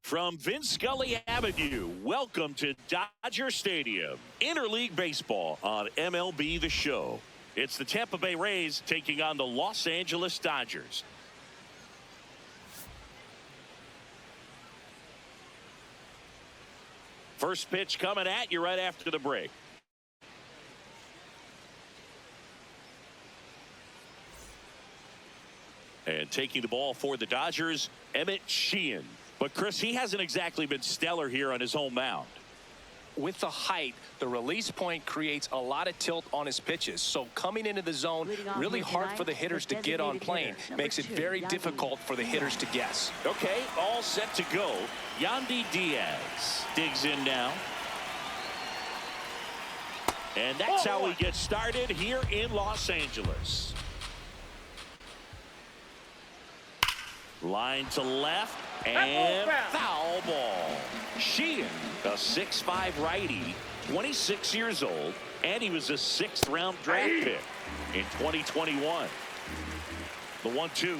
From Vince Scully Avenue, welcome to Dodger Stadium. Interleague Baseball on MLB The Show. It's the Tampa Bay Rays taking on the Los Angeles Dodgers. First pitch coming at you right after the break. And taking the ball for the Dodgers, Sheehan. But, Chris, he hasn't exactly been stellar here on his home mound. With the height, the release point creates a lot of tilt on his pitches. So coming into the zone, really hard for the hitters to get on plane. Makes it very difficult for the hitters to guess. Okay, all set to go. Yandy Diaz digs in now. And that's how we get started here in Los Angeles. Line to left. And foul ball. Sheehan, a 6'5" righty, 26 years old, and he was a 6th round draft pick in 2021. The 1-2.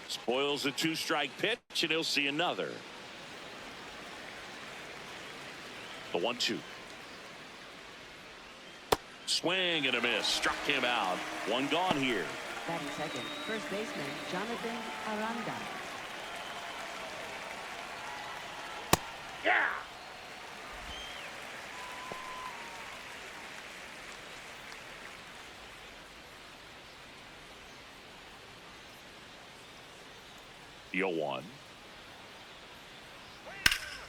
Spoils a 2-strike pitch, and he'll see another. The 1-2. Swing and a miss. Struck him out. One gone here. Batting second, first baseman Jonathan Aranda. Yeah. The 0-1.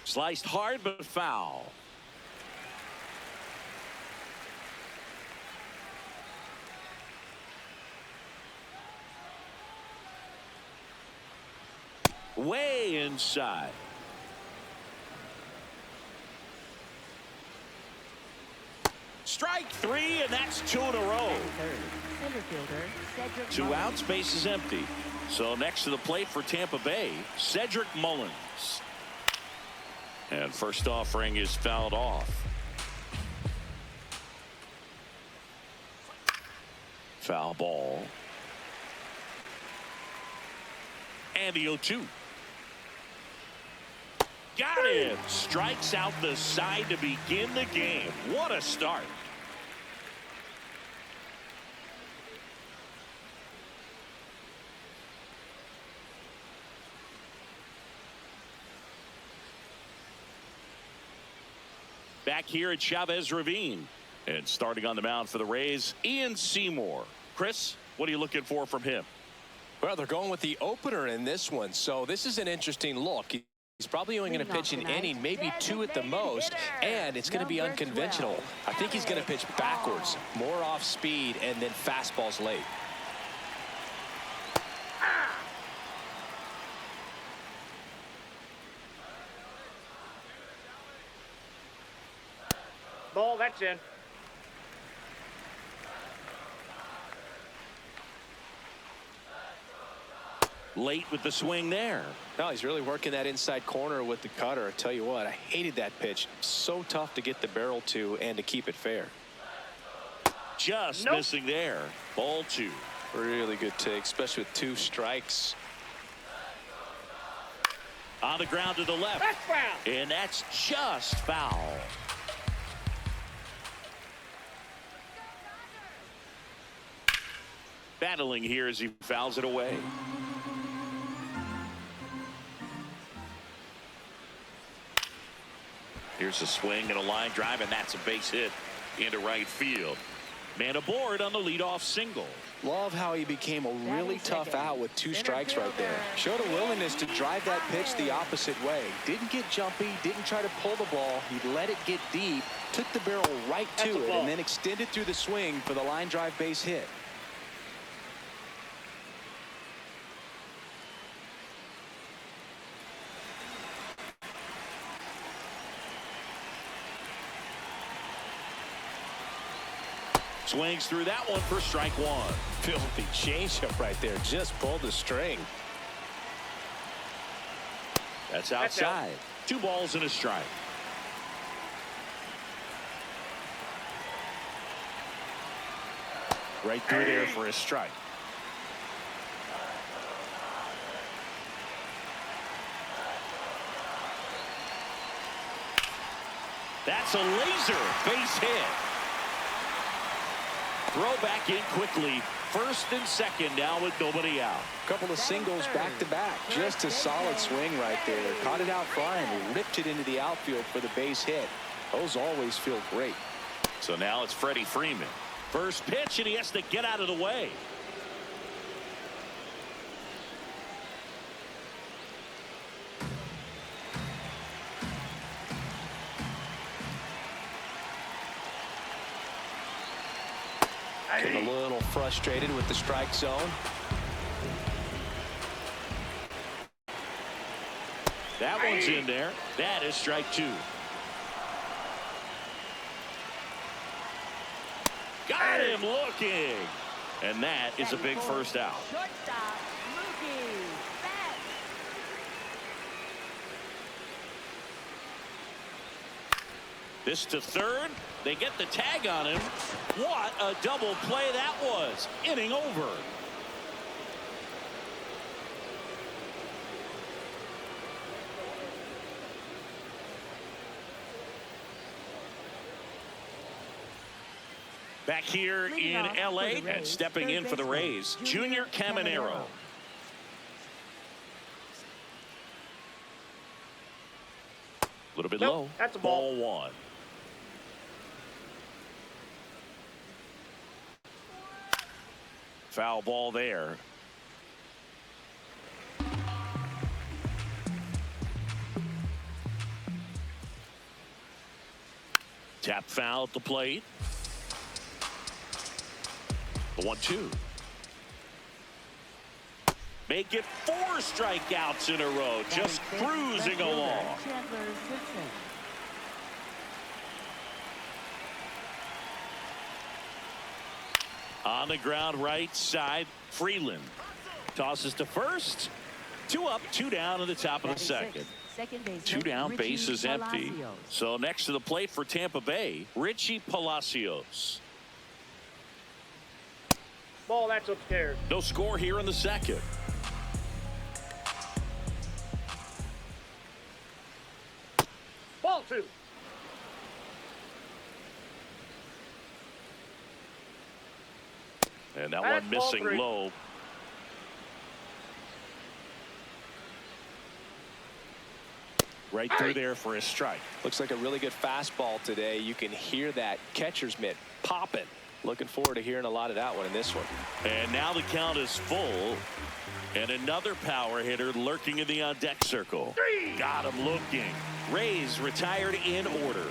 Sliced hard but foul. Way inside. Strike 3, and that's 2 in a row. Two outs, base is empty. So next to the plate for Tampa Bay, Cedric Mullins. And first offering is fouled off. Foul ball. And the 0-2. Got him. Strikes out the side to begin the game. What a start. Back here at Chavez Ravine. And starting on the mound for the Rays, Ian Seymour. Chris, what are you looking for from him? Well, they're going with the opener in this one, so this is an interesting look. He's probably only going to pitch an inning, maybe 2 at the most, and it's going to be unconventional. I think he's going to pitch backwards, more off speed, and then fastballs late. Ball, that's in. Late with the swing there. No, he's really working that inside corner with the cutter. I tell you what, I hated that pitch. So tough to get the barrel to and to keep it fair. Just missing there. Ball 2. Really good take, especially with 2 strikes. On the ground to the left. That's foul. And that's just foul. Battling here as he fouls it away. Here's a swing and a line drive, and that's a base hit into right field. Man aboard on the leadoff single. Love how he became a really tough out with 2 strikes right there. Showed a willingness to drive that pitch the opposite way. Didn't get jumpy, didn't try to pull the ball. He let it get deep, took the barrel right to it, and then extended through the swing for the line drive base hit. Swings through that one for strike 1. Filthy changeup right there. Just pulled the string. That's outside. 2 balls and a strike. Right through there for a strike. That's a laser base hit. Throw back in quickly. First and second now with nobody out. Couple of singles back to back. Just a solid swing right there. Caught it out front and ripped it into the outfield for the base hit. Those always feel great. So now it's Freddie Freeman. First pitch, and he has to get out of the way. Getting a little frustrated with the strike zone. That one's in there. That is strike two. Got him looking. And that is a big first out. Shortstop, Mookie Betts. This to third. They get the tag on him. What a double play that was. Inning over. Back here in LA and stepping in for the Rays, Junior Caminero. A little bit low. That's a ball. Ball one. Foul ball there. Tap foul at the plate. The 1-2. Make it 4 strikeouts in a row. Just cruising along. Chandler, Simpson. On the ground right side, Freeland tosses to first. 2 up, 2 down in the top of the second. Second baseman, 2 down, Richie base is empty. Palacios. So next to the plate for Tampa Bay, Richie Palacios. Ball, that's upstairs. No score here in the second. Ball 2. And that That's one ball missing 3. low. Right through there for a strike. Looks like a really good fastball today. You can hear that catcher's mitt popping. Looking forward to hearing a lot of that one in this one. And now the count is full. And another power hitter lurking in the on-deck circle. Got him looking. Rays retired in order.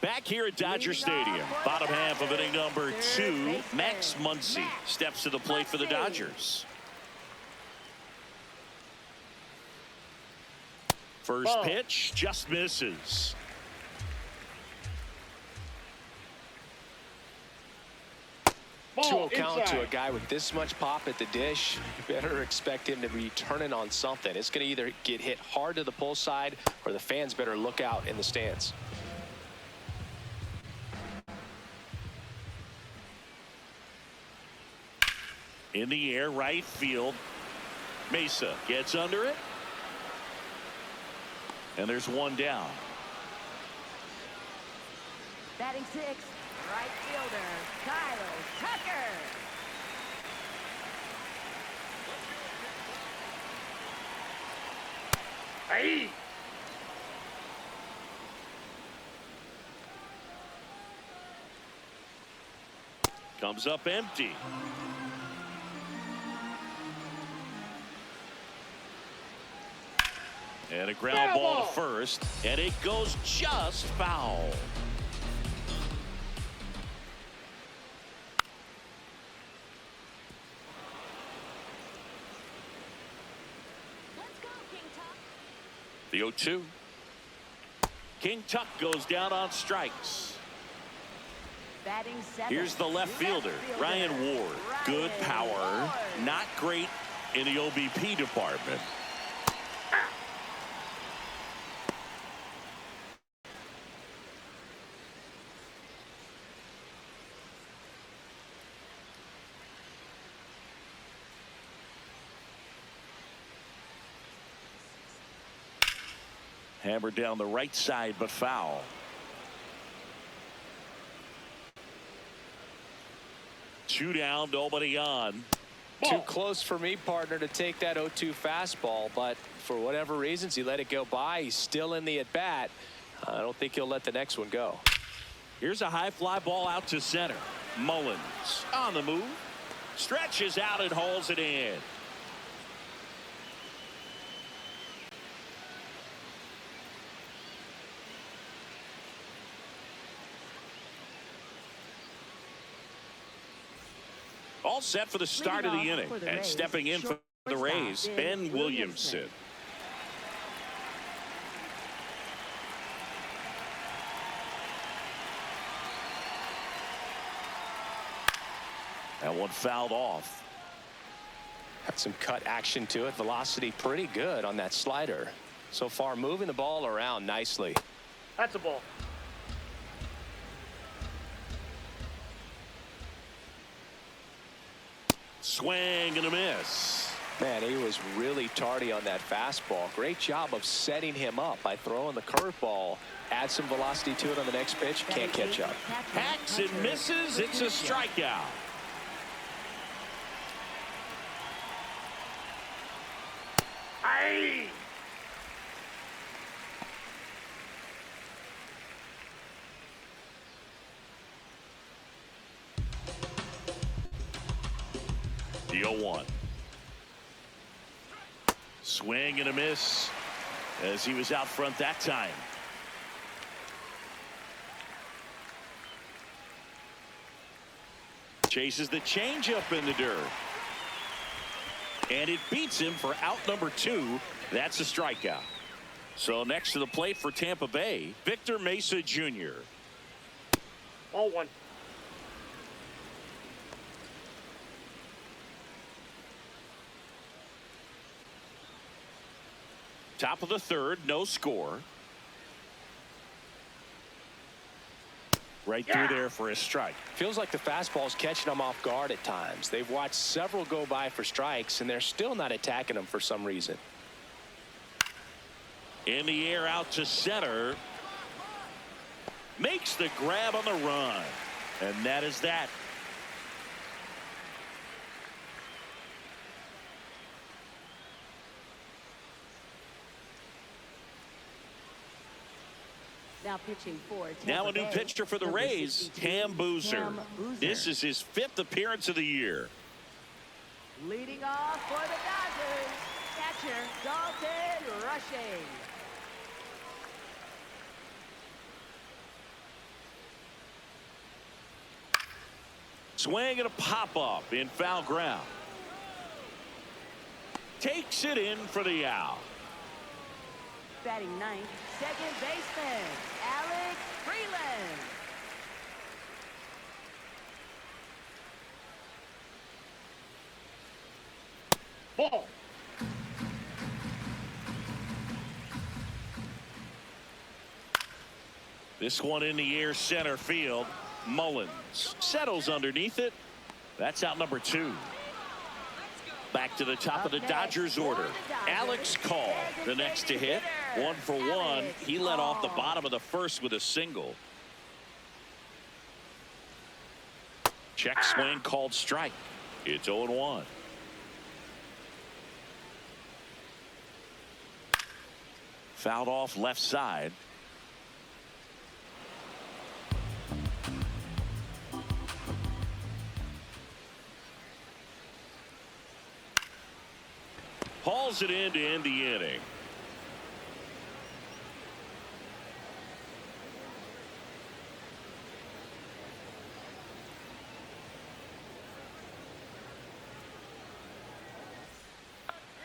Back here at Dodger Stadium, bottom half of inning number 2, Max Muncy steps to the plate for the Dodgers. First pitch just misses. Ball 2-0 count inside. to a guy with this much pop at the dish. You better expect him to be turning on something. It's going to either get hit hard to the pull side or the fans better look out in the stands. In the air, right field. Mesa gets under it. And there's one down. Batting 6, right fielder, Kyle Tucker. Hey. Comes up empty. And a ground ball to first, and it goes just foul. The 0-2. King Tuck goes down on strikes. Batting 7. Here's the left fielder, Ryan Ward. Good power, not great in the OBP department. Hammered down the right side, but foul. Two down, nobody on. Too close for me, partner, to take that 0-2 fastball, but for whatever reasons, he let it go by. He's still in the at-bat. I don't think he'll let the next one go. Here's a high fly ball out to center. Mullins on the move. Stretches out and hauls it in. All set for the start of the inning. And stepping in for the Rays, Ben Williamson. That one fouled off. Had some cut action to it. Velocity pretty good on that slider. So far, moving the ball around nicely. That's a ball. Swing and a miss. Man, he was really tardy on that fastball. Great job of setting him up by throwing the curveball. Add some velocity to it on the next pitch. Can't catch up. Hacks and misses. It's a strikeout. Aye. The 0-1. Swing and a miss as he was out front that time. Chases the changeup in the dirt. And it beats him for out number 2. That's a strikeout. So next to the plate for Tampa Bay, Victor Mesa Jr. Ball 1. Top of the third, no score. Right through there for a strike. Feels like the fastball's catching them off guard at times. They've watched several go by for strikes, and they're still not attacking them for some reason. In the air out to center. Makes the grab on the run. And that is that. Now pitching for Tampa Now a new Bay, pitcher for the number Rays, 62, Cam Boozer. Cam Boozer. This is his 5th appearance of the year. Leading off for the Dodgers, catcher Dalton Rushing. Swing and a pop-up in foul ground. Takes it in for the out. Batting ninth, second baseman Alex Freeland. Ball. This one in the air center field. Mullins settles underneath it. That's out number 2. Back to the top of the Dodgers order. Alex Call, the next to hit. 1 for 1. He led off the bottom of the first with a single. Check swing called strike. It's 0-1. Fouled off left side. Hauls it in to end the inning.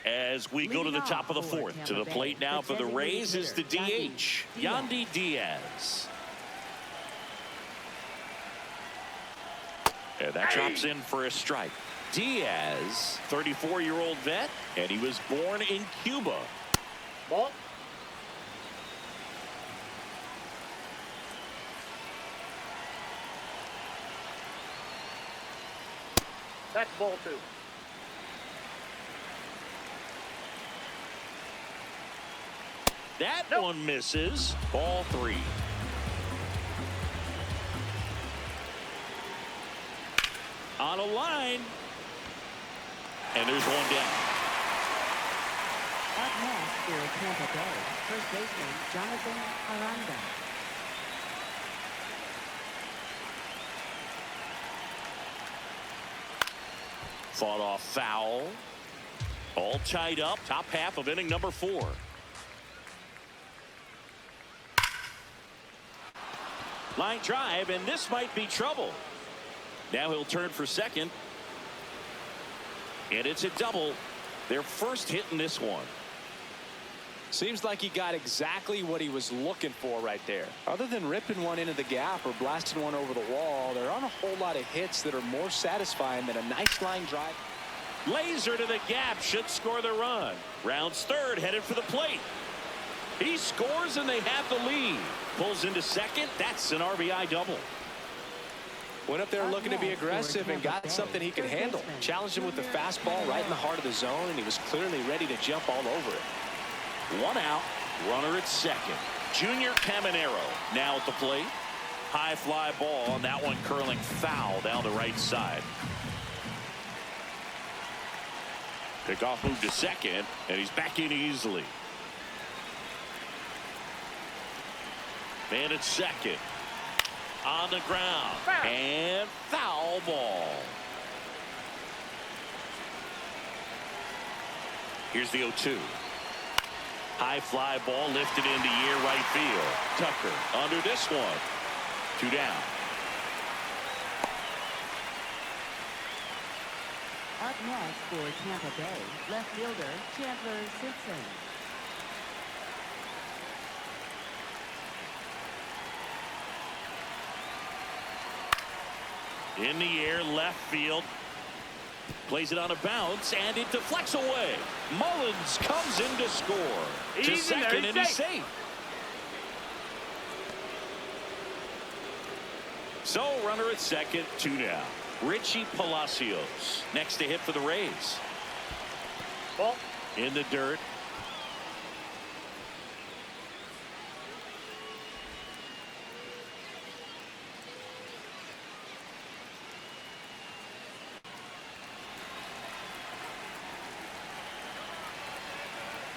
As we go to the top of the 4th, to the plate now for the Rays is the DH, Yandy Diaz. And that drops in for a strike. Diaz, 34-year-old vet, and he was born in Cuba. Ball. That's ball 2. That Nope. one misses. Ball 3. On a line. And there's one down. Up next for Tampa Bay, first baseman Jonathan Aranda. Fought off foul. All tied up. Top half of inning number 4. Line drive, and this might be trouble. Now he'll turn for second. And it's a double. Their first hit in this one. Seems like he got exactly what he was looking for right there. Other than ripping one into the gap or blasting one over the wall, there aren't a whole lot of hits that are more satisfying than a nice line drive. Laser to the gap, should score the run. Rounds third, headed for the plate. He scores and they have the lead. Pulls into second. That's an RBI double. Went up there looking to be aggressive and got something he could handle. Challenged him with the fastball right in the heart of the zone, and he was clearly ready to jump all over it. 1 out, runner at second. Junior Caminero now at the plate. High fly ball, and that one curling foul down the right side. Pickoff move to second, and he's back in easily. Man at second. On the ground. Foul. And foul ball. Here's the 0-2. High fly ball lifted into air right field. Tucker under this one. 2 down. Up next for Tampa Bay, left fielder Chandler Simpson. In the air, left field. Plays it on a bounce, and it deflects away. Mullins comes in to score. To He's in there, second, he's and he's safe. safe. So, runner at second, 2 down. Richie Palacios next to hit for the Rays. Ball. In the dirt.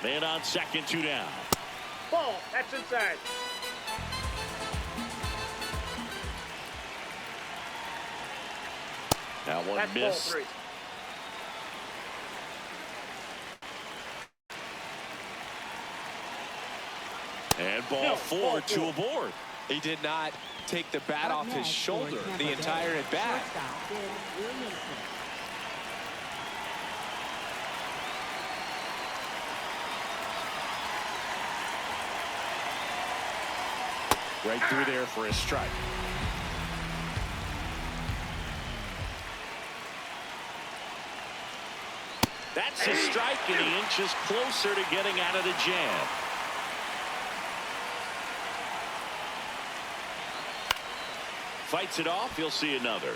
Man on second, 2 down. Ball. That's inside. That one That's ball missed. 3. And ball No, 4, ball 2 4. aboard. He did not take the bat Up off his next for shoulder Tampa the Bay, entire at bat. shortstop Ben Williamson. Right through there for a strike. That's a strike, and he inches closer to getting out of the jam. Fights it off. He'll see another.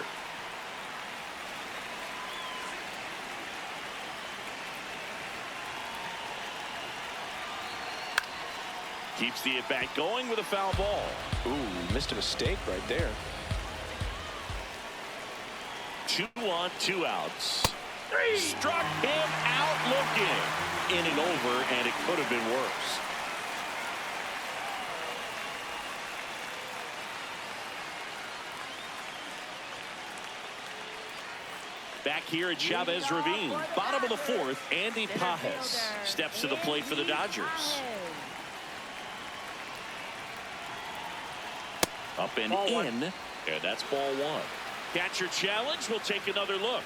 Keeps the at-bat going with a foul ball. Ooh, missed a mistake right there. 2 on, 2 outs. 3. Struck him out looking. Inning over, and it could have been worse. Back here at Chavez Ravine, bottom of the 4th, Andy Pajes steps to the plate for the Dodgers. Up and Ball 1. in, and that's ball 1. Catcher challenge. We'll take another look.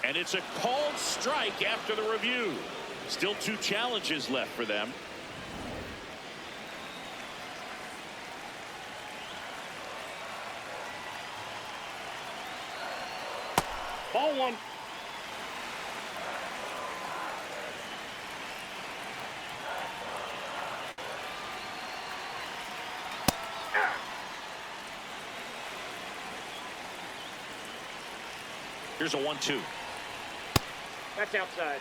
And it's a called strike after the review. Still 2 challenges left for them. Ball 1. Here's a 1-2. That's outside.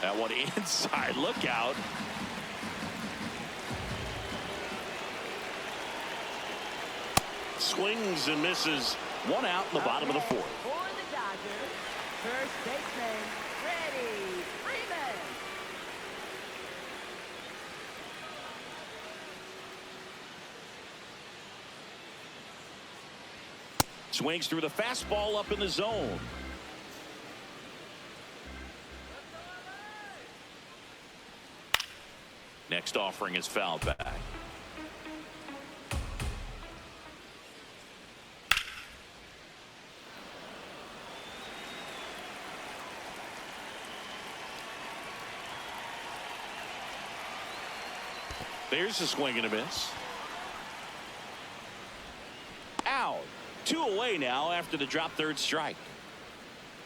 That one inside. Look out. Swings and misses. One out in the bottom of the fourth. For the Dodgers, first baseman, Freddie Freeman. Swings through the fastball up in the zone. Next offering is fouled back. There's a swing and a miss. Out. 2 away now after the drop third strike.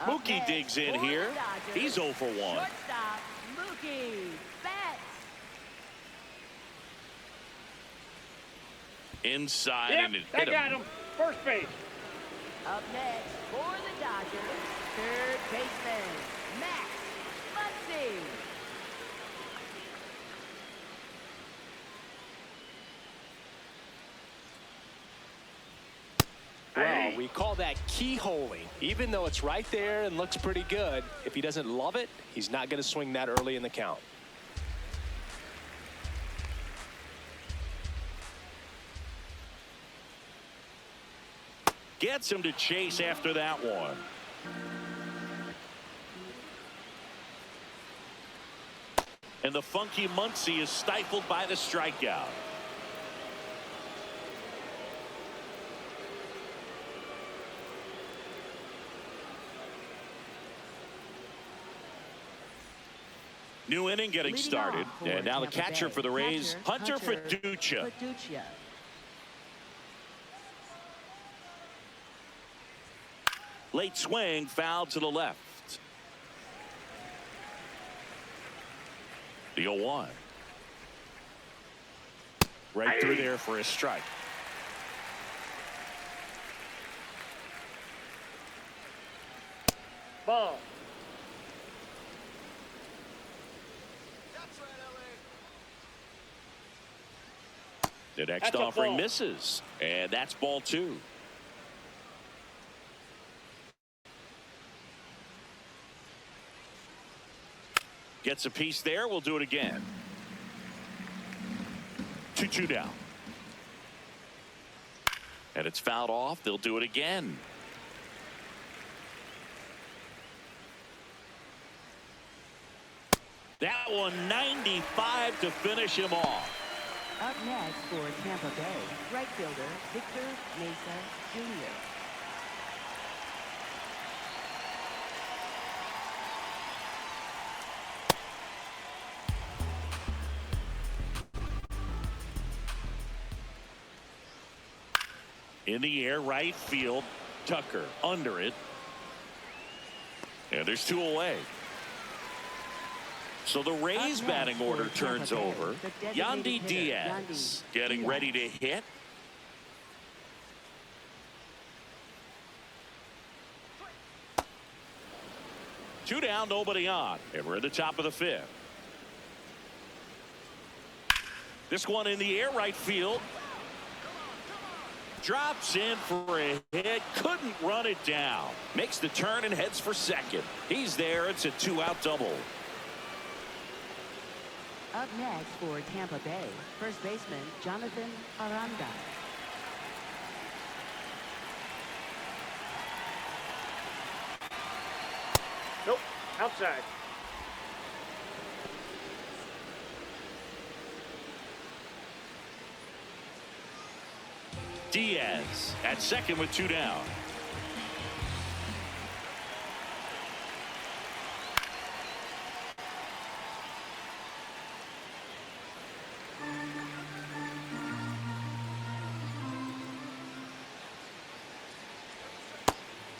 Mookie digs in here. He's 0 for 1. Shortstop, Mookie Betts. Inside Yep, and it they hit got him. him. First base. Up next for the Dodgers, third baseman, Max Muncy. Well, we call that keyholing. Even though it's right there and looks pretty good, if he doesn't love it, he's not going to swing that early in the count. Gets him to chase after that one. And the funky Muncy is stifled by the strikeout. New inning getting Leading started. off for And now the Tampa catcher Bay. for the Rays, Hunter Fiducia. Fiducia. Late swing, foul to the left. The 0-1. Right through there for a strike. Ball. The next That's a offering ball. misses. And that's ball 2. Gets a piece there. We'll do it again. 2-2 down. And it's fouled off. They'll do it again. That one 95 to finish him off. Up next for Tampa Bay, right fielder Victor Mesa Jr. In the air, right field. Tucker under it. And there's 2 away. So the Rays Up batting next order for Tampa turns Bay, over. the designated Yandy hitter, Diaz Yandy getting Diaz. ready to hit. Two down, nobody on. And we're at the top of the 5th. This one in the air, right field. Drops in for a hit. Couldn't run it down. Makes the turn and heads for second. He's there. It's a 2-out double. Up next for Tampa Bay, first baseman Jonathan Aranda. Nope. Outside. Diaz at second with 2 down.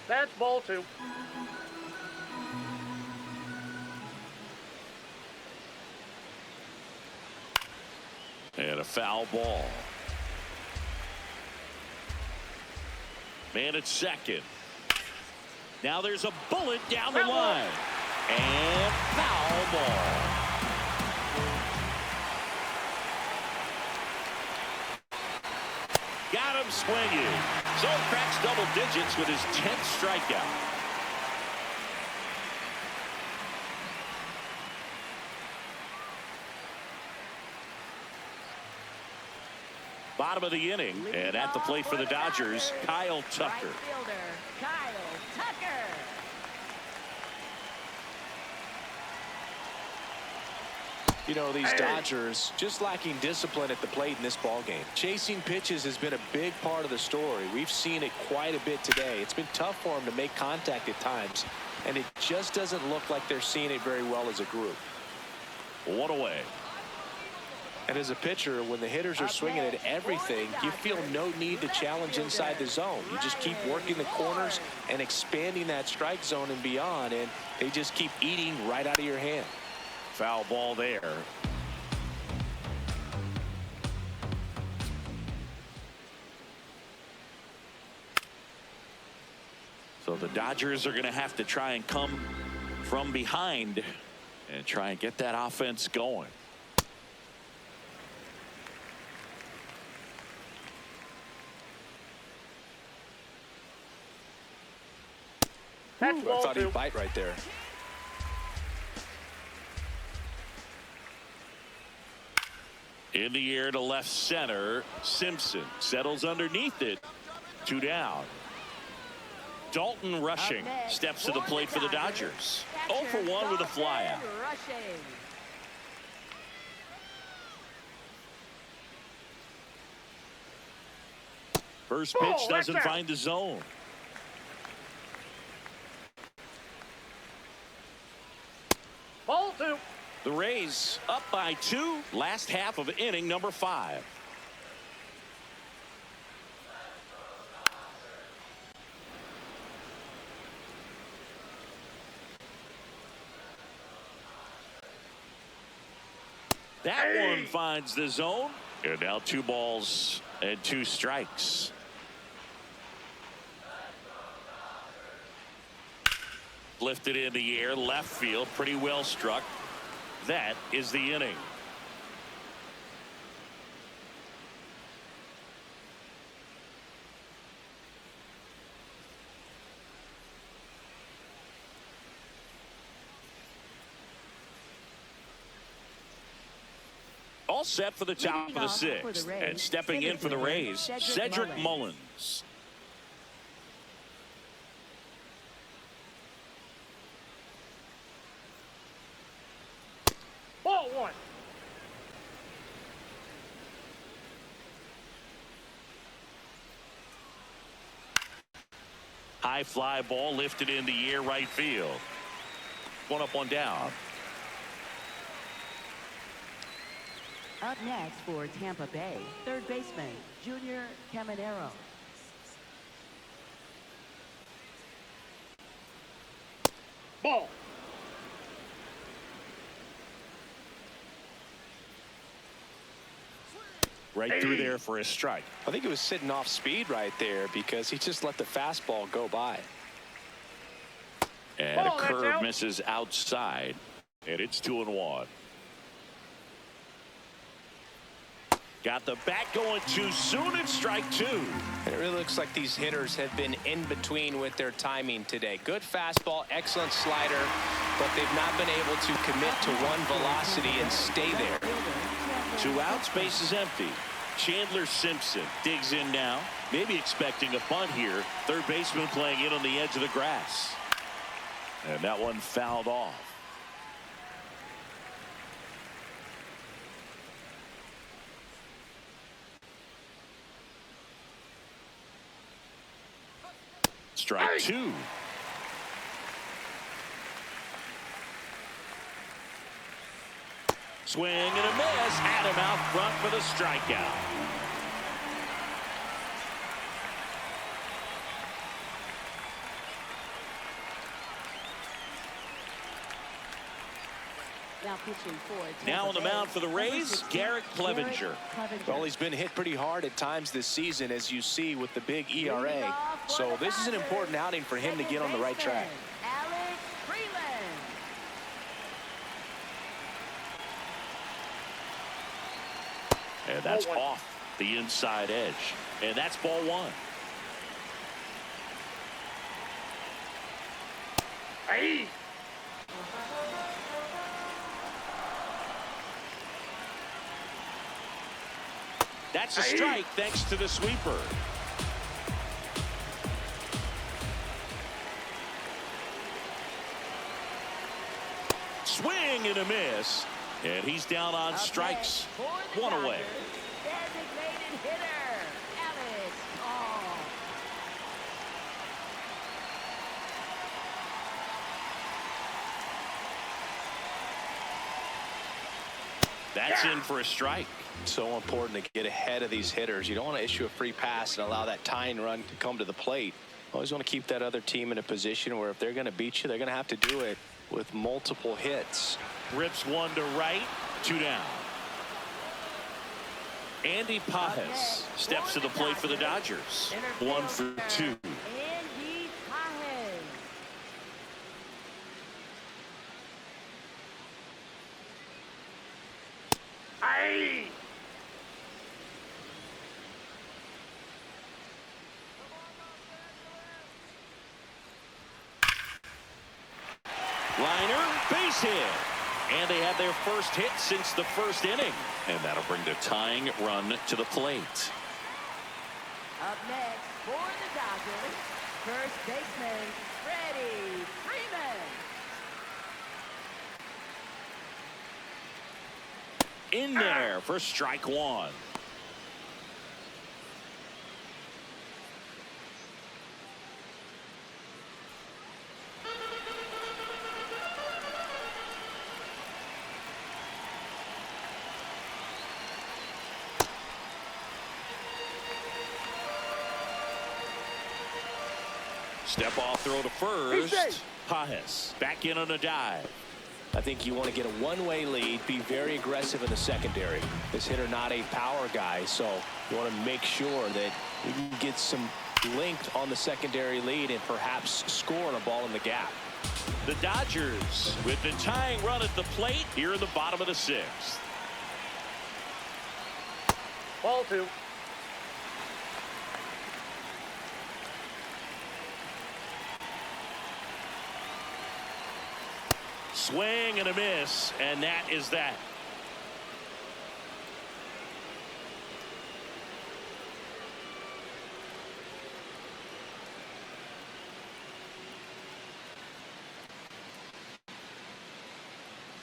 That's ball 2. And a foul ball. Man at second. Now there's a bullet down the line. And foul ball. swinging. So cracks double digits with his 10th strikeout. Bottom of the inning, and at the plate for the Dodgers, Kyle Tucker. Right fielder, Kyle Tucker. You know, these Dodgers just lacking discipline at the plate in this ballgame. Chasing pitches has been a big part of the story. We've seen it quite a bit today. It's been tough for them to make contact at times, and it just doesn't look like they're seeing it very well as a group. One away. And as a pitcher, when the hitters are swinging at everything, you feel no need to challenge inside the zone. You just keep working the corners and expanding that strike zone and beyond, and they just keep eating right out of your hand. Foul ball there. So the Dodgers are going to have to try and come from behind and try and get that offense going. That's I ball thought he'd 2. bite right there. In the air to left center. Simpson settles underneath it. 2 down. Dalton rushing steps to the plate for the Dodgers. 0 for 1 with a flyout. First pitch doesn't find the zone. Ball 2. The Rays up by 2. Last half of inning number 5. That one finds the zone. And now 2 balls and 2 strikes. Lifted in the air, left field, pretty well struck. That is the inning. All set for the top of the 6th. And stepping in for the Rays, Cedric Mullins. Ball 1. High fly ball lifted in the air, right field. 1 up, 1 down. Up next for Tampa Bay, third baseman, Junior Caminero. Ball. Right through there for a strike. I think it was sitting off speed right there because he just let the fastball go by. And Ball, a that's curve out. misses outside. And it's 2-1. Got the bat going too soon. It's strike 2. And it really looks like these hitters have been in between with their timing today. Good fastball, excellent slider, but they've not been able to commit to one velocity and stay there. 2 outs, base is empty. Chandler Simpson digs in now, maybe expecting a bunt here. Third baseman playing in on the edge of the grass. And that one fouled off. Strike 2. Swing and a miss. Had him out front for the strikeout. Now pitching for Now on the mound for the Rays, Garrett Clevenger. Well, he's been hit pretty hard at times this season, as you see with the big ERA. So this is an important outing for him to get on the right track. And that's off the inside edge. And that's ball one. Hey. That's a strike thanks to the sweeper. Swing and a miss. And he's down on strikes. One away. Designated hitter, Alex Paul. That's in for a strike. So important to get ahead of these hitters. You don't want to issue a free pass and allow that tying run to come to the plate. Always want to keep that other team in a position where if they're going to beat you, they're going to have to do it with multiple hits. Rips one to right, 2 down. Yandy steps to the plate for the Dodgers. 1 for 2. Yandy Pajes. Hey. Liner, base hit. And they have their first hit since the first inning. And that'll bring the tying run to the plate. Up next for the Dodgers, first baseman Freddie Freeman. In there for strike one. Step off throw to first. Pajes back in on a dive. I think you want to get a one-way lead, be very aggressive in the secondary. This hitter not a power guy, so you want to make sure that you can get some length on the secondary lead and perhaps score on a ball in the gap. The Dodgers with the tying run at the plate here in the bottom of the 6th. Ball 2. Swing and a miss, and that is that.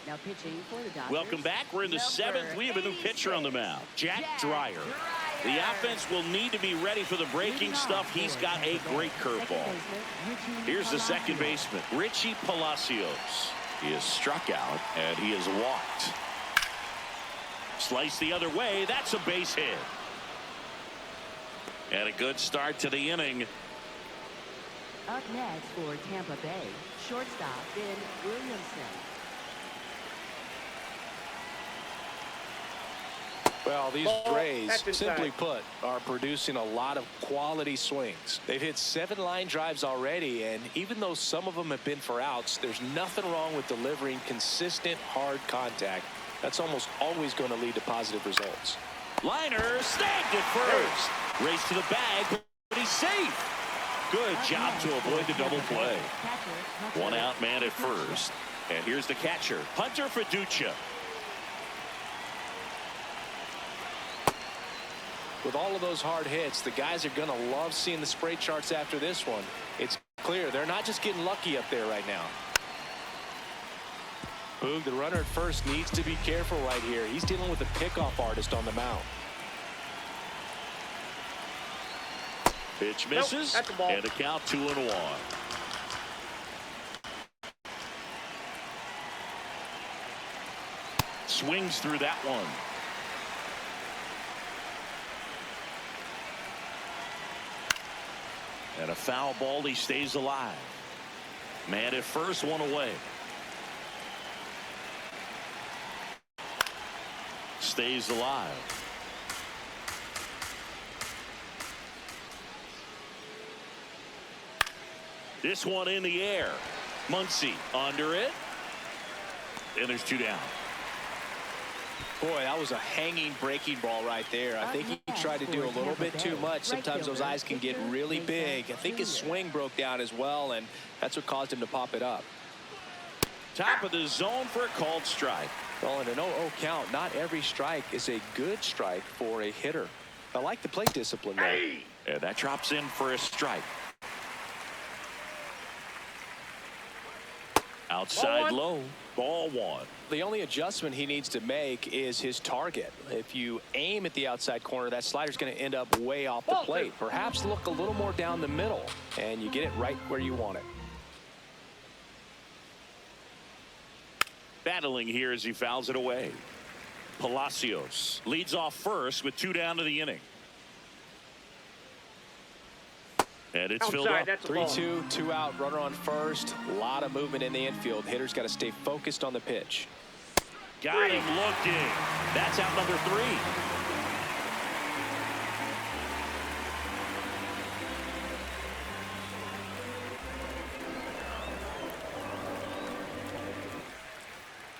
Now pitching for the Dodgers. Welcome back. We're in the 7th. We have a new pitcher on the mound, Jack Dreyer. The offense will need to be ready for the breaking stuff. He's got a great curveball. Here's the second baseman, Richie Palacios. He is struck out, and he is walked. Slice the other way. That's a base hit. And a good start to the inning. Up next for Tampa Bay, shortstop Ben Williamson. Well, these Rays, simply put, are producing a lot of quality swings. They've hit 7 line drives already, and even though some of them have been for outs, there's nothing wrong with delivering consistent, hard contact. That's almost always going to lead to positive results. Liner snagged at first. Race to the bag, but he's safe. Good job to avoid the double play. 1 out man at first. And here's the catcher, Hunter Fiducia. With all of those hard hits, the guys are going to love seeing the spray charts after this one. It's clear they're not just getting lucky up there right now. Boog, the runner at first, needs to be careful right here. He's dealing with a pickoff artist on the mound. Pitch misses, and a count 2-1. Swings through that one. And a foul ball. He stays alive. Man at first, 1 away. Stays alive. This one in the air. Muncy under it. And there's 2 down. Boy, that was a hanging breaking ball right there. I think he tried to do a little bit too much. Sometimes those eyes can get really big. I think his swing broke down as well, and that's what caused him to pop it up. Top of the zone for a called strike. Well, in an 0-0 count, not every strike is a good strike for a hitter. I like the plate discipline there. And that drops in for a strike. Outside low, ball one. The only adjustment he needs to make is his target. If you aim at the outside corner, that slider's going to end up way off the plate. Perhaps look a little more down the middle, and you get it right where you want it. Battling here as he fouls it away. Palacios leads off first with 2 down to the inning. And it's filled up. 3-2, 2 out, runner on first. A lot of movement in the infield. Hitter's got to stay focused on the pitch. Got him looking. That's out number 3.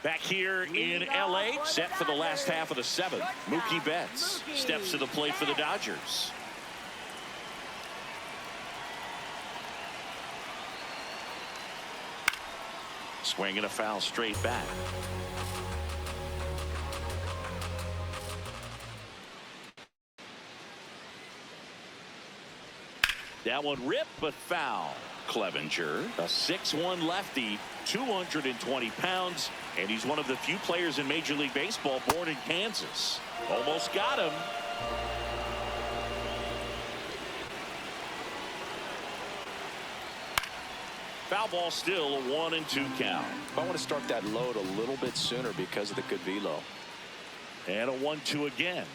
Back here in L.A., set for the last half of the 7th. Mookie Betts steps to the plate for the Dodgers. Swing and a foul straight back. That one ripped but foul. Clevenger, a 6'1" lefty, 220 pounds, and he's one of the few players in Major League Baseball born in Kansas. Almost got him. Foul ball, still a 1-2 count. I want to start that load a little bit sooner because of the good velo. And a 1-2 again.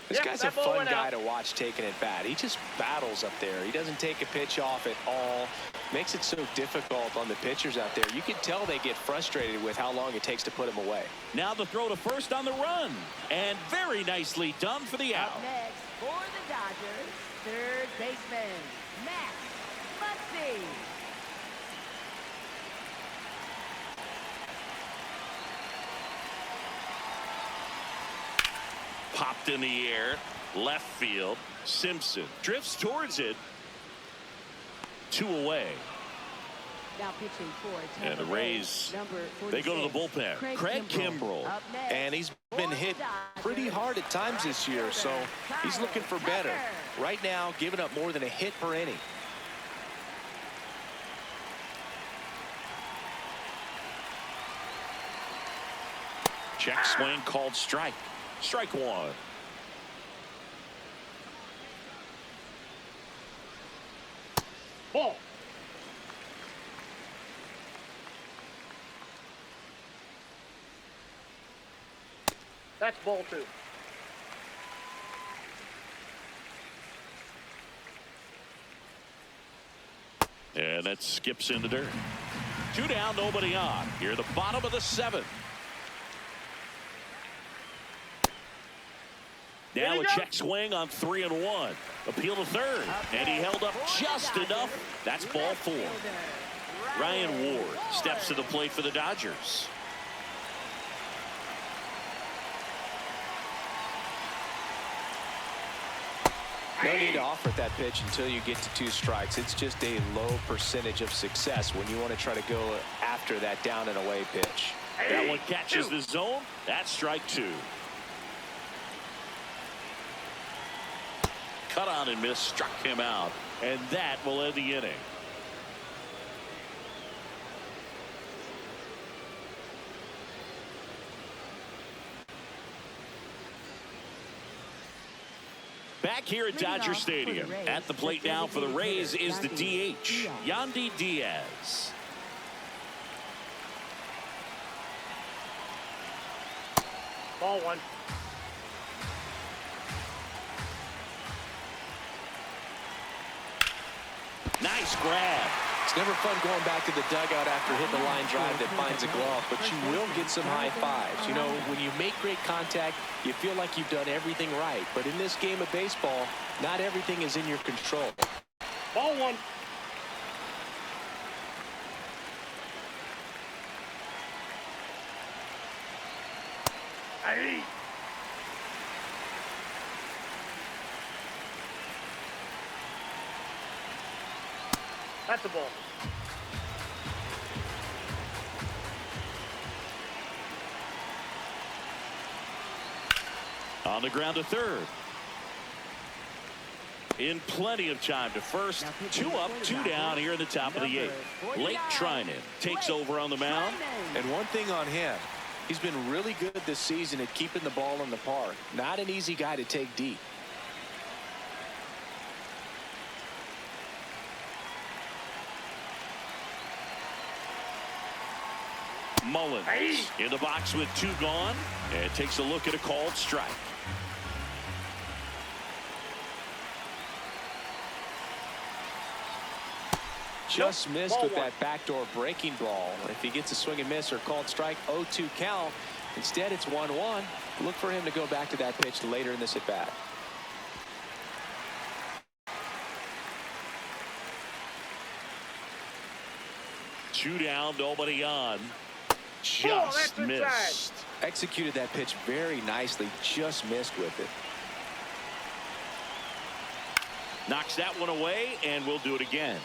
This guy's a fun guy to watch taking at bat. He just battles up there. He doesn't take a pitch off at all. Makes it so difficult on the pitchers out there. You can tell they get frustrated with how long it takes to put him away. Now the throw to first on the run. And very nicely done for the out. Up next for the Dodgers, third baseman, Max Muncy. Popped in the air, left field. Simpson drifts towards it. 2 away. Now pitching for Tampa And the Bay, Rays, number they go to the 46, bullpen. Craig Kimbrell. Up next And he's been for hit the Dodgers, pretty hard at times this year, so he's looking for better. Right now, giving up more than a hit per inning. Check swing called strike. Strike 1. Ball. That's ball 2. And that skips in the dirt. 2 down, nobody on. Here, the bottom of the 7th. Now a check swing on 3-1. Appeal to third. And he held up just enough. That's ball 4. Ryan Ward steps to the plate for the Dodgers. No need to offer that pitch until you get to 2 strikes. It's just a low percentage of success when you want to try to go after that down and away pitch. That one catches the zone. That's strike 2. Cut on and miss, struck him out, and that will end the inning. Back here at Dodger Stadium, at the plate now for the Rays is the DH, Yandy Diaz. Ball 1. Nice grab. It's never fun going back to the dugout after hitting the line drive that finds a glove, but you will get some high fives. You know, when you make great contact, you feel like you've done everything right. But in this game of baseball, not everything is in your control. Ball 1. Hey. That's a ball. On the ground to third. In plenty of time to first. 2 up, 2 down here in the top of the 8th. Late Trinan takes over on the mound. And one thing on him, he's been really good this season at keeping the ball in the park. Not an easy guy to take deep. Mullins in the box with 2 gone, and takes a look at a called strike. Just missed with that backdoor breaking ball. If he gets a swing and miss or called strike, 0-2 count. Instead, it's 1-1. Look for him to go back to that pitch later in this at bat. Two down, nobody on. Just missed. Executed that pitch very nicely. Just missed with it. Knocks that one away, and we'll do it again.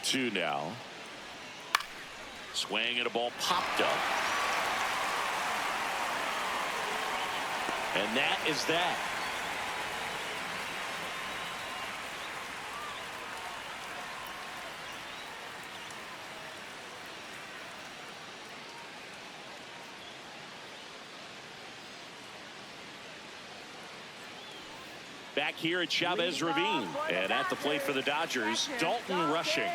Two now. Swing and a ball popped up. And that is that. Back here at Chavez Ravine, and at the plate for the Dodgers, Dalton Rushing.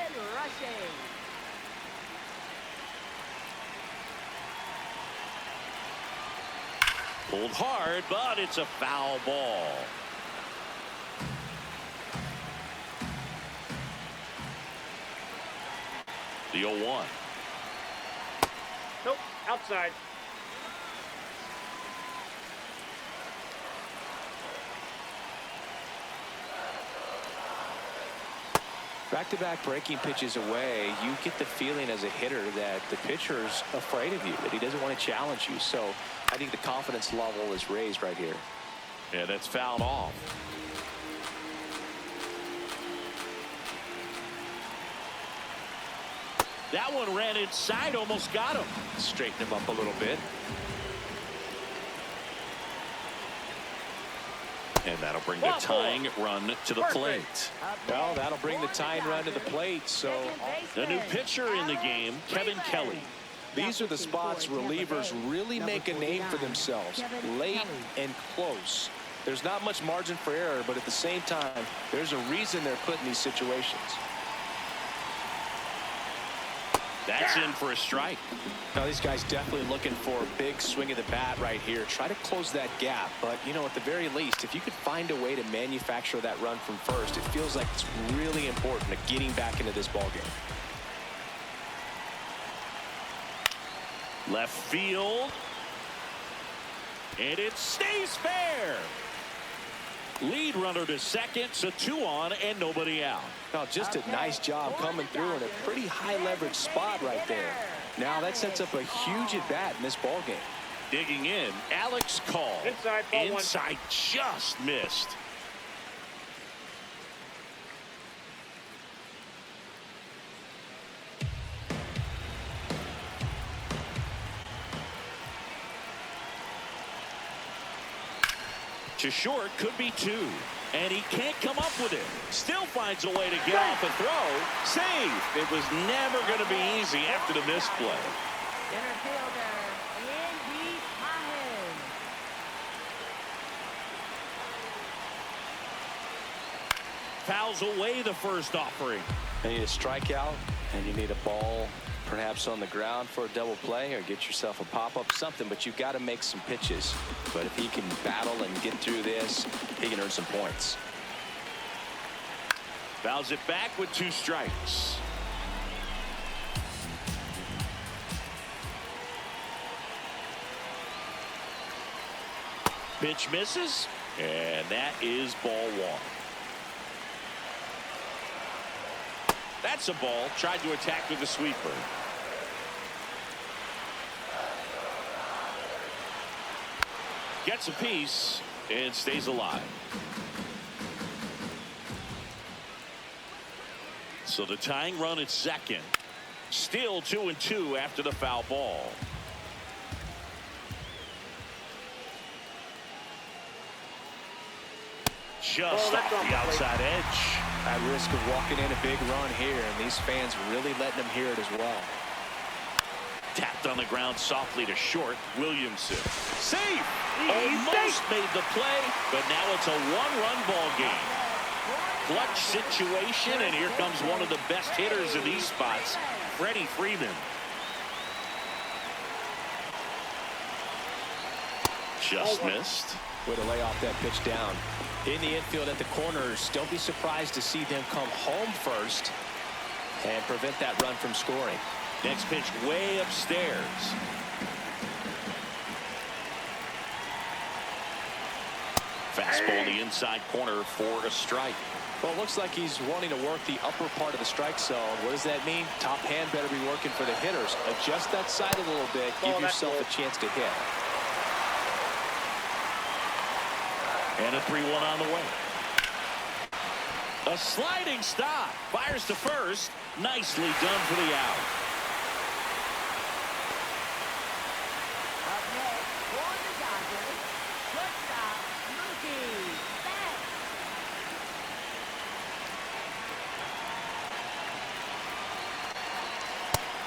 Pulled hard, but it's a foul ball. The 0-1. Nope, outside. Back-to-back breaking pitches away, you get the feeling as a hitter that the pitcher's afraid of you, that he doesn't want to challenge you. So I think the confidence level is raised right here. And that's fouled off. That one ran inside, almost got him. Straighten him up a little bit. And that'll bring the tying run to the plate. Well, that'll bring the tying run to the plate. So the new pitcher in the game, Kevin Kelly. These are the spots relievers really make a name for themselves. Late and close. There's not much margin for error, but at the same time, there's a reason they're put in these situations. That's in for a strike. Now, these guys definitely looking for a big swing of the bat right here. Try to close that gap. But, you know, at the very least, if you could find a way to manufacture that run from first, it feels like it's really important to getting back into this ballgame. Left field. And it stays fair. Lead runner to second, so 2 on and nobody out. Now, just a nice job coming through in a pretty high leverage spot right there. Now that sets up a huge at bat in this ball game. Digging in, Alex Call. Inside, ball Inside, just missed. To short, could be 2. And he can't come up with it. Still finds a way to get off a throw. Save. It was never going to be easy after the misplay. Center fielder, Yandy. Fouls away the first offering. You need a strikeout, and you need a ball perhaps on the ground for a double play, or get yourself a pop-up, something, but you've got to make some pitches. But if he can battle and get through this, he can earn some points. Fouls it back with 2 strikes. Pitch misses, and that is ball 1. That's a ball. Tried to attack with a sweeper. Gets a piece and stays alive. So the tying run at second. Still 2-2 after the foul ball. Just off the outside edge. At risk of walking in a big run here, and these fans really letting them hear it as well. Tapped on the ground softly to short. Williamson. Safe! Almost made the play, but now it's a one-run ball game. Clutch situation, and here comes one of the best hitters in these spots, Freddie Freeman. Just missed. Way to lay off that pitch down. In the infield at the corners, don't be surprised to see them come home first and prevent that run from scoring. Next pitch way upstairs. Fastball in the inside corner for a strike. Well, it looks like he's wanting to work the upper part of the strike zone. What does that mean? Top hand better be working for the hitters. Adjust that side a little bit. Give yourself a chance to hit. And a 3-1 on the way. A sliding stop. Fires to first. Nicely done for the out. Up next for the Dodgers, shortstop Mookie Betts.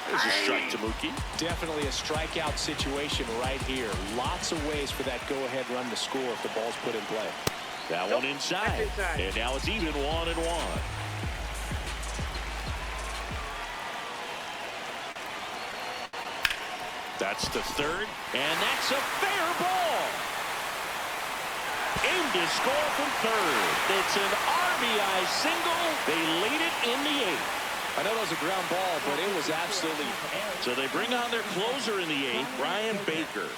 There's a strike to Mookie. Definitely a strikeout situation right here. Lots of ways for that go-ahead run to score if the ball's put in play. That one inside. And now it's even 1-1. That's the third, and that's a fair ball. Aimed to score from third. It's an RBI single. They lead it in the eighth. I know that was a ground ball, but it was absolutely. So they bring on their closer in the eighth, Brian Baker.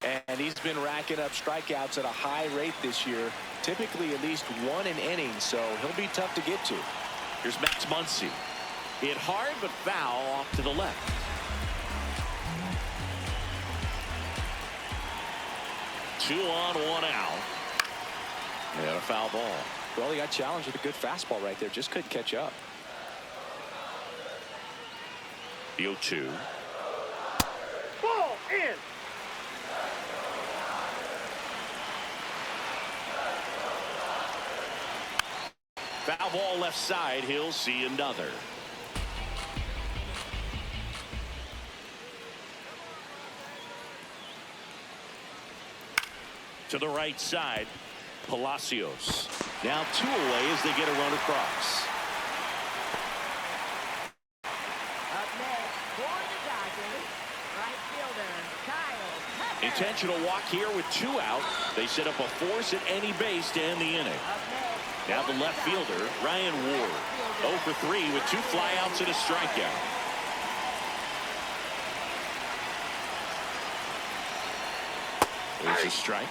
And he's been racking up strikeouts at a high rate this year, typically at least one an inning, so he'll be tough to get to. Here's Max Muncy. Hit hard but foul off to the left. Two on, one out. And a foul ball. Well, he got challenged with a good fastball right there. Just couldn't catch up. The 0-2. Ball in. Foul ball left side. He'll see another. To the right side, Palacios. Now 2 away as they get a run across. Up next for the Dodgers, right fielder Kyle Tucker. Intentional walk here with 2 out. They set up a force at any base to end the inning. Up next, Now the left fielder, Ryan Ward. 0 for 3 with 2 flyouts and a strikeout. There's a strike.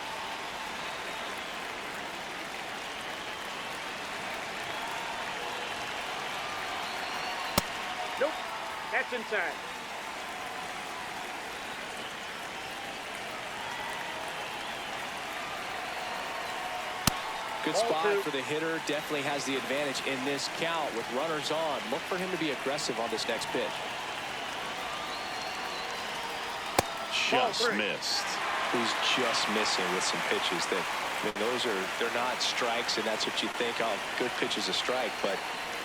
Nope. That's inside. Good spot for the hitter. Definitely has the advantage in this count with runners on. Look for him to be aggressive on this next pitch. Just missed. He's just missing with some pitches that, I mean, they're not strikes, and that's what you think, oh, good pitch is a strike, but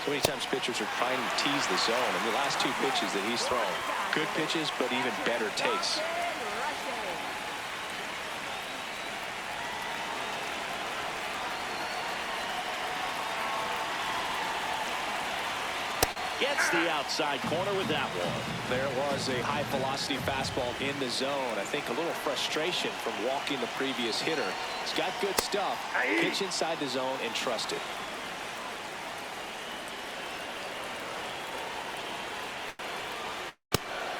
so many times pitchers are trying to tease the zone. And the last 2 pitches that he's thrown, good pitches, but even better takes. Gets the outside corner with that one. There was a high velocity fastball in the zone. I think a little frustration from walking the previous hitter. He's got good stuff. Pitch inside the zone and trust it.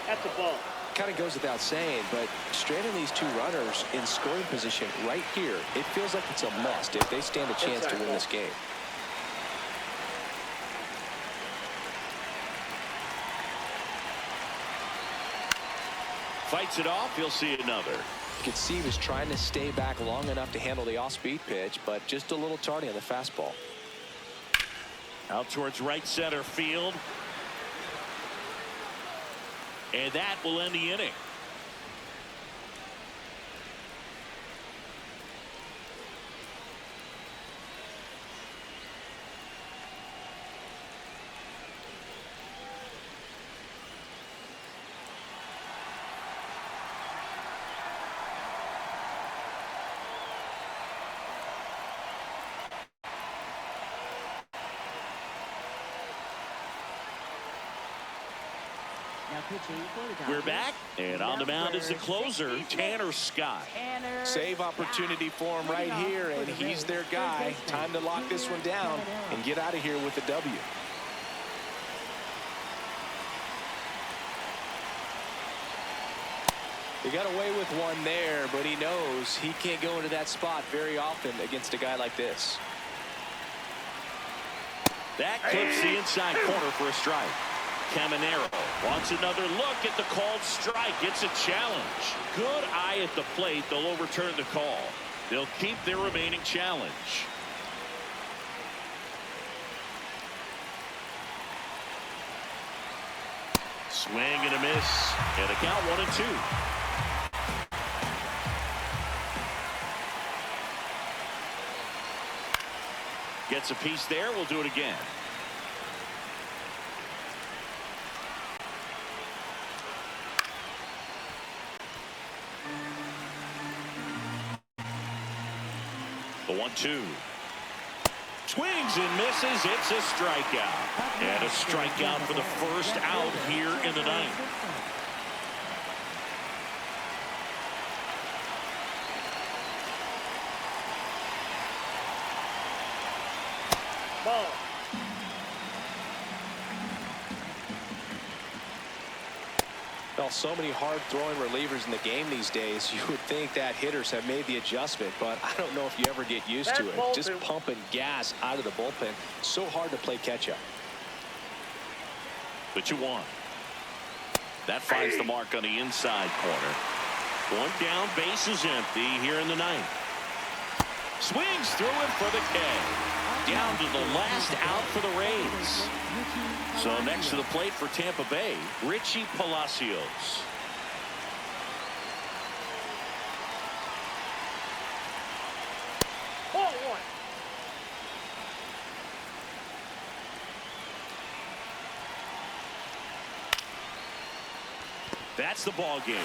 That's a ball. Kind of goes without saying, but stranding these 2 runners in scoring position right here, it feels like it's a must if they stand a chance to win this game. Fights it off. He'll see another. You could see he was trying to stay back long enough to handle the off-speed pitch, but just a little tardy on the fastball. Out towards right center field. And that will end the inning. We're back, and on the mound is the closer, Tanner Scott. Save opportunity for him right here, and he's their guy. Time to lock this one down and get out of here with the W. He got away with one there, but he knows he can't go into that spot very often against a guy like this. That clips the inside corner for a strike. Caminero wants another look at the called strike. It's a challenge. Good eye at the plate. They'll overturn the call. They'll keep their remaining challenge. Swing and a miss. And a count 1-2. Gets a piece there. We'll do it again. The 1-2. Swings and misses. It's a strikeout. And a strikeout for the first out here in the ninth. Ball. Well, so many hard-throwing relievers in the game these days. You would think that hitters have made the adjustment, but I don't know if you ever get used to it. Just pumping gas out of the bullpen. So hard to play catch-up. The 2-1. That finds the mark on the inside corner. One down, base is empty here in the ninth. Swings through it for the K. Down to the last out for the Rays. So next to the plate for Tampa Bay, Richie Palacios. Ball one. That's the ball game.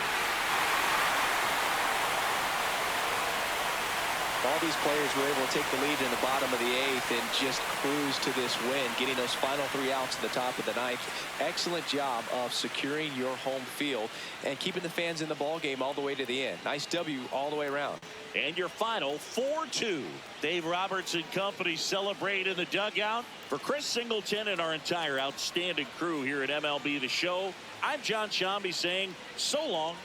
All these players were able to take the lead in the bottom of the eighth and just cruise to this win, getting those final 3 outs at the top of the ninth. Excellent job of securing your home field and keeping the fans in the ball game all the way to the end. Nice W all the way around. And your final 4-2. Dave Roberts and company celebrate in the dugout. For Chris Singleton and our entire outstanding crew here at MLB The Show, I'm John Shambi saying so long.